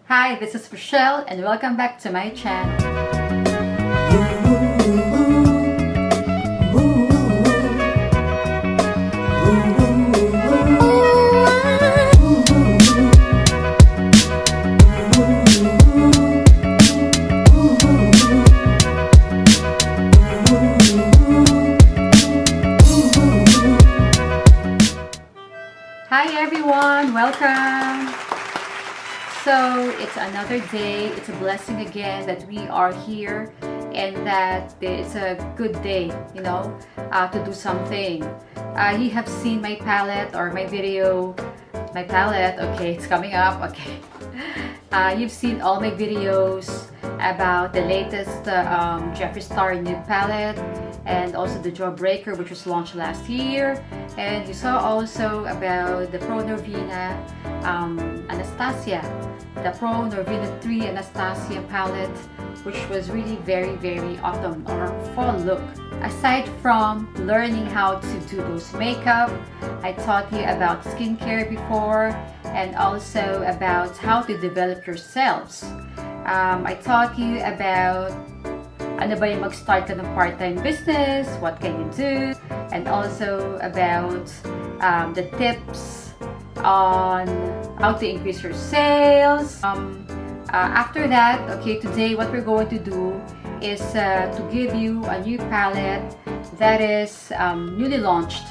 Hi, this is Rochelle and welcome back to my channel. Hi everyone, welcome. So it's another day. It's a blessing again that we are here and that it's a good day, to do something. You have seen my palette or my video. My palette, okay, it's coming up, okay. You've seen all my videos about the latest Jeffree Star nude palette and also the Jawbreaker, which was launched last year. And you saw also about the Pro Norvina Anastasia, the Pro Norvina 3 Anastasia palette, which was really very autumn or fall look. Aside from learning how to do those makeup, I taught you about skincare before and also about how to develop yourselves. I taught you about ano ba yung mag-start ka ng part-time business, what can you do, and also about the tips on how to increase your sales. After that, okay, today what we're going to do is to give you a new palette that is newly launched.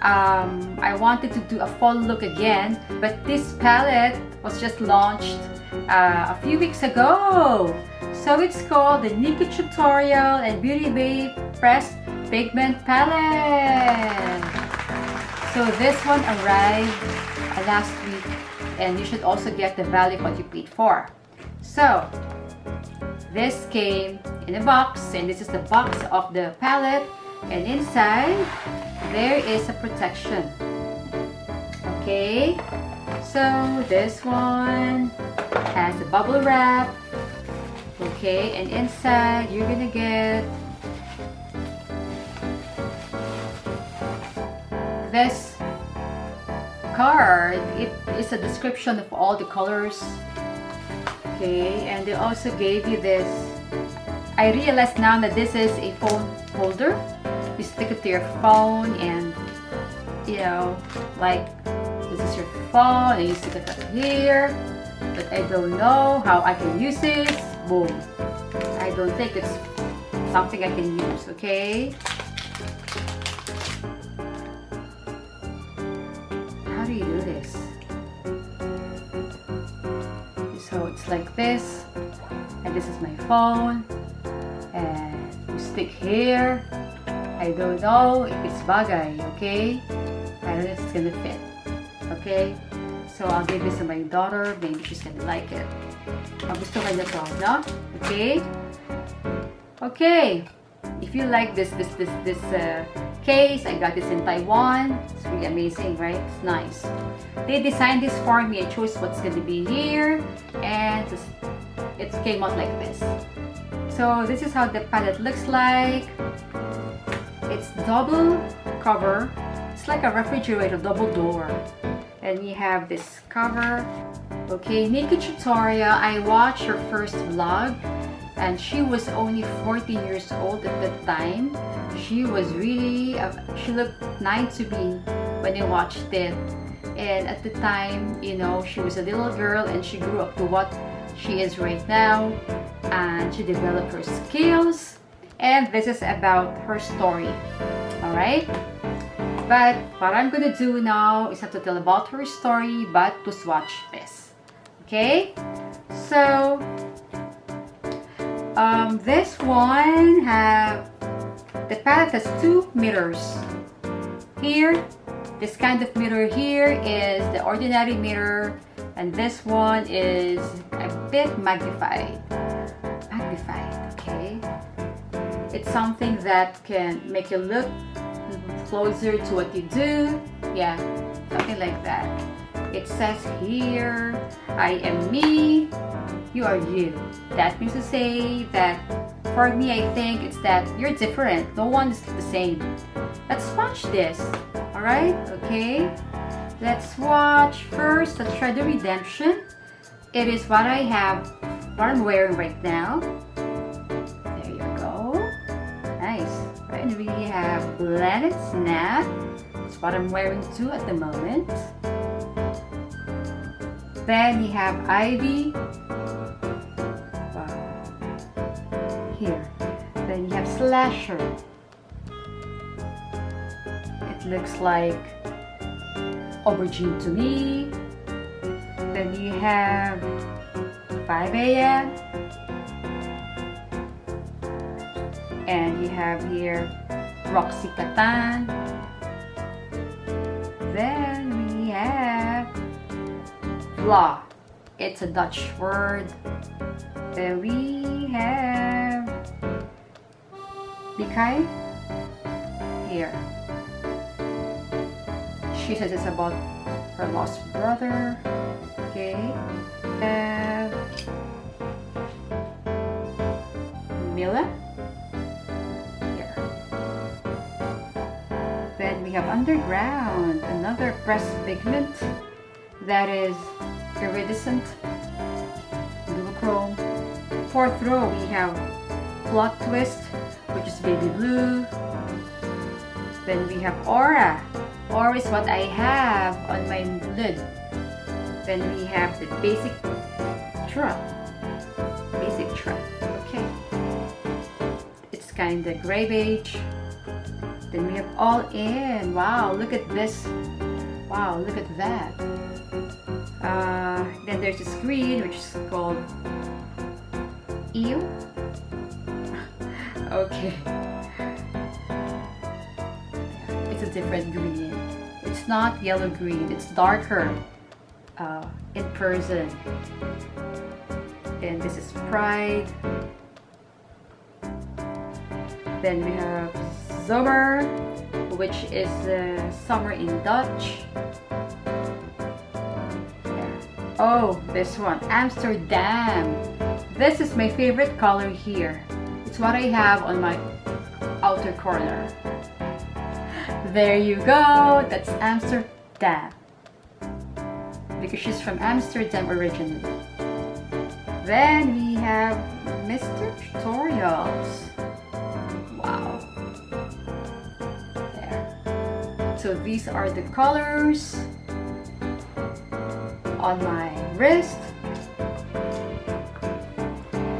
I wanted to do a fall look again, but this palette was just launched a few weeks ago. So it's called the Nikkie Tutorial and Beauty Bay Pressed Pigment Palette. So this one arrived last week and you should also get the value what you paid for. So this came in a box and this is the box of the palette, and inside there is a protection. Okay, so this one has a bubble wrap. Okay, and inside you're gonna get this card. It is a description of all the colors. Okay, and they also gave you this. I realize now that this is a phone holder. You stick it to your phone and like this is your phone and you stick it up here. But I don't know how I can use this. Boom. I don't think it's something I can use, okay? How do you do this? So it's like this, and this is my phone, and you stick here. I don't know if it's bagay, okay? I don't know if it's gonna fit, okay? So I'll give this to my daughter, maybe she's gonna like it. Gusto ka niya to, no? Okay? Okay. If you like this case, I got this in Taiwan. It's really amazing, right? It's nice. They designed this for me. I chose what's gonna be here, and it came out like this. So this is how the palette looks like. It's double cover. It's like a refrigerator, double door. And you have this cover. Okay, Nikkie Tutorial, I watched her first vlog and she was only 14 years old at the time. She was really, she looked 9 to me when I watched it. And at the time, she was a little girl and she grew up to what she is right now. And she developed her skills. And this is about her story. Alright? But what I'm gonna do now is not to tell about her story, but to swatch this. Okay, so this one the palette has 2 mirrors. Here, this kind of mirror here is the ordinary mirror, and this one is a bit magnified. Okay, it's something that can make you look closer to what you do. Yeah, something like that. It says here, I am me, you are you. That means to say that for me, I think it's that you're different. No one is the same. Let's watch this. Alright? Okay. Let's watch first the Shredder Redemption. it is what I have, what I'm wearing right now. There you go. Nice. And we have Blend and Snap. It's what I'm wearing too at the moment. Then you have Ivy. Wow. Here. Then you have Slasher. It looks like aubergine to me. Then you have 5 a.m. And you have here Roxy Catan. Then we have Vla. It's a Dutch word. Then we have Bikai here. She says it's about her lost brother. Okay. Mila. Here. Then we have Underground, another pressed pigment that is iridescent, duochrome. Fourth row we have Plot Twist, which is baby blue. Then we have Aura. Aura is what I have on my lid. Then we have the basic truck. Basic truck. Okay. It's kind of gray beige. Then we have All In. Wow, look at this. Wow, look at that. Then there's this green, which is called Ew. Okay. It's a different green. It's not yellow green. It's darker in person. Then this is Pride. Then we have Zomer, which is summer in Dutch. Oh, this one, Amsterdam. This is my favorite color here. It's what I have on my outer corner. There you go. That's Amsterdam. Because she's from Amsterdam originally. Then we have Mr. Tutorials. Wow. There. So these are the colors on my wrist,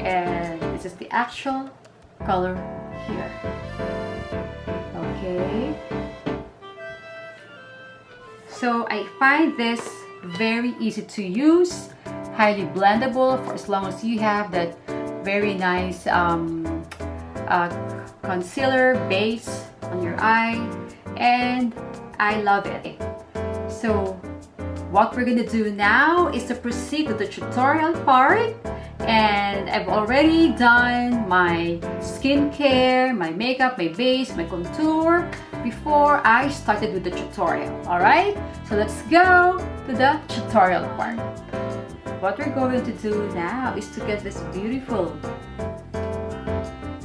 and this is the actual color here. Okay, so I find this very easy to use, highly blendable for as long as you have that very nice concealer base on your eye, and I love it. So what we're gonna do now is to proceed to the tutorial part, and I've already done my skincare, my makeup, my base, my contour before I started with the tutorial. Alright, so let's go to the tutorial part. What we're going to do now is to get this beautiful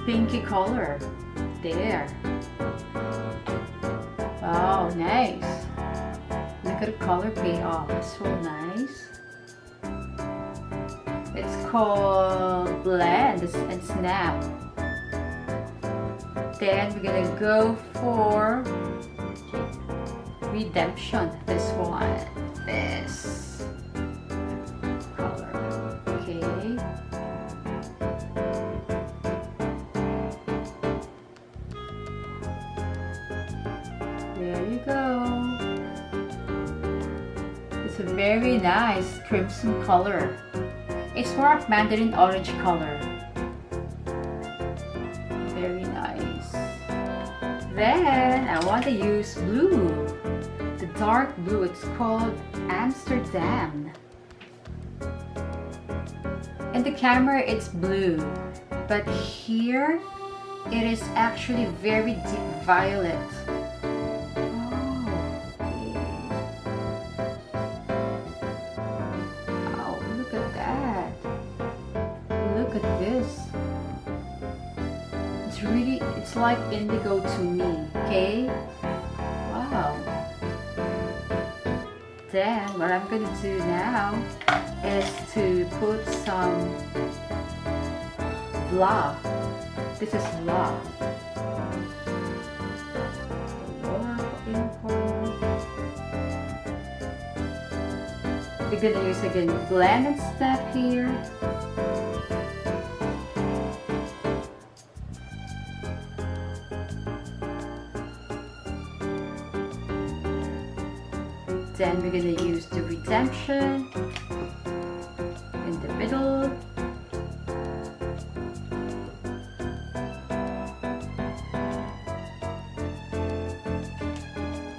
pinky color. There. Wow, nice. Look at the color payoff. It's so nice. It's called Blend and Snap. Then we're gonna go for Redemption. This one. This color. Okay. There you go. It's a very nice crimson color. It's more of mandarin orange color. Very nice. Then I want to use blue. The dark blue. It's called Amsterdam. In the camera it's blue, but here it is actually very deep violet. It's like indigo to me, okay? Wow. Then what I'm going to do now is to put some blush. This is blush. We're going to use again Glam and Snap here. Then we're going to use the Redemption in the middle.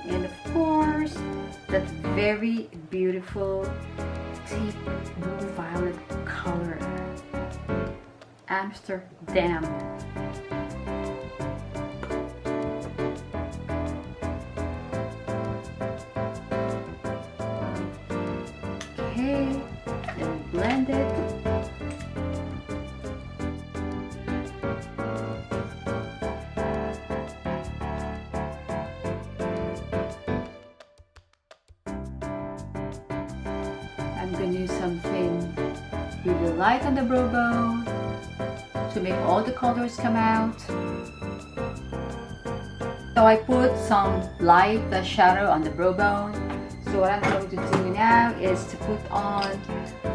And of course, that very beautiful deep blue violet color, Amsterdam. Okay, then blend it. I'm going to use something really light on the brow bone to make all the colors come out. So I put some light shadow on the brow bone. So what I'm going to do now is to put on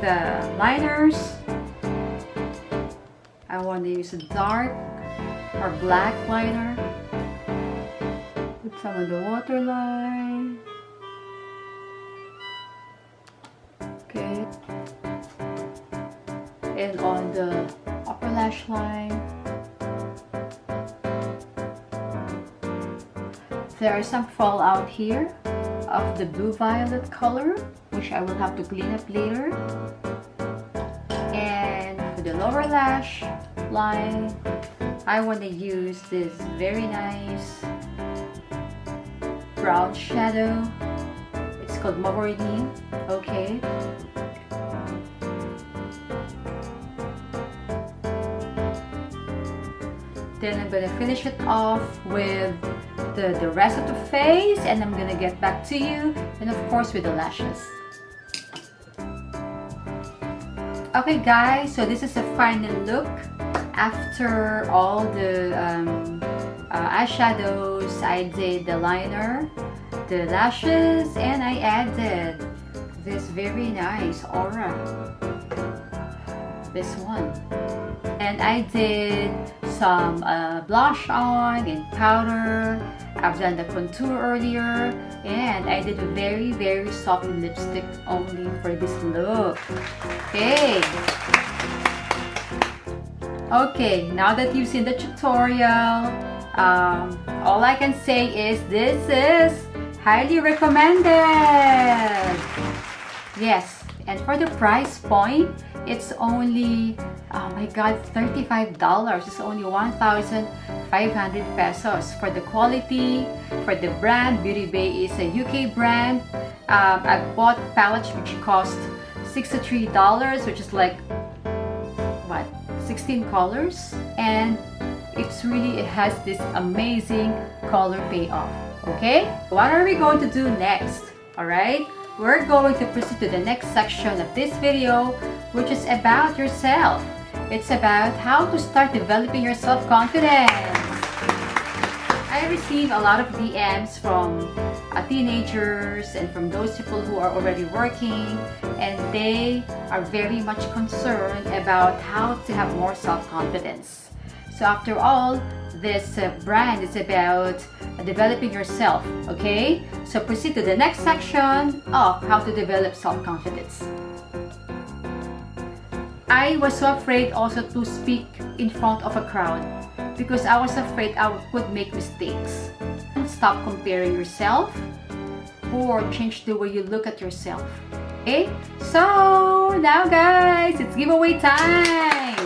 the liners. I want to use a dark or black liner. Put some on the waterline. Okay. And on the upper lash line. There is some fallout here of the blue violet color, which I will have to clean up later. And for the lower lash line, I want to use this very nice brown shadow. It's called Mavorine. Okay. Then I'm gonna finish it off with the rest of the face, and I'm gonna get back to you, and of course with the lashes. Okay guys, so this is the final look after all the eyeshadows. I did the liner, the lashes, and I added this very nice aura, this one. And I did some blush on and powder. I've done the contour earlier, and I did a very soft lipstick only for this look. Okay, now that you've seen the tutorial, all I can say is this is highly recommended. Yes, and for the price point, it's only, oh my god, $35. It's only 1,500 pesos. For the quality, for the brand, Beauty Bay is a UK brand. I bought palettes which cost $63, which is like, what, 16 colors? And it has this amazing color payoff. Okay, what are we going to do next? Alright, we're going to proceed to the next section of this video, which is about yourself. It's about how to start developing your self-confidence. I receive a lot of DMs from teenagers and from those people who are already working, and they are very much concerned about how to have more self-confidence. So after all, this brand is about developing yourself, okay? So proceed to the next section of how to develop self-confidence. I was so afraid also to speak in front of a crowd because I was afraid I would make mistakes. Stop comparing yourself or change the way you look at yourself. Okay? So now guys, it's giveaway time!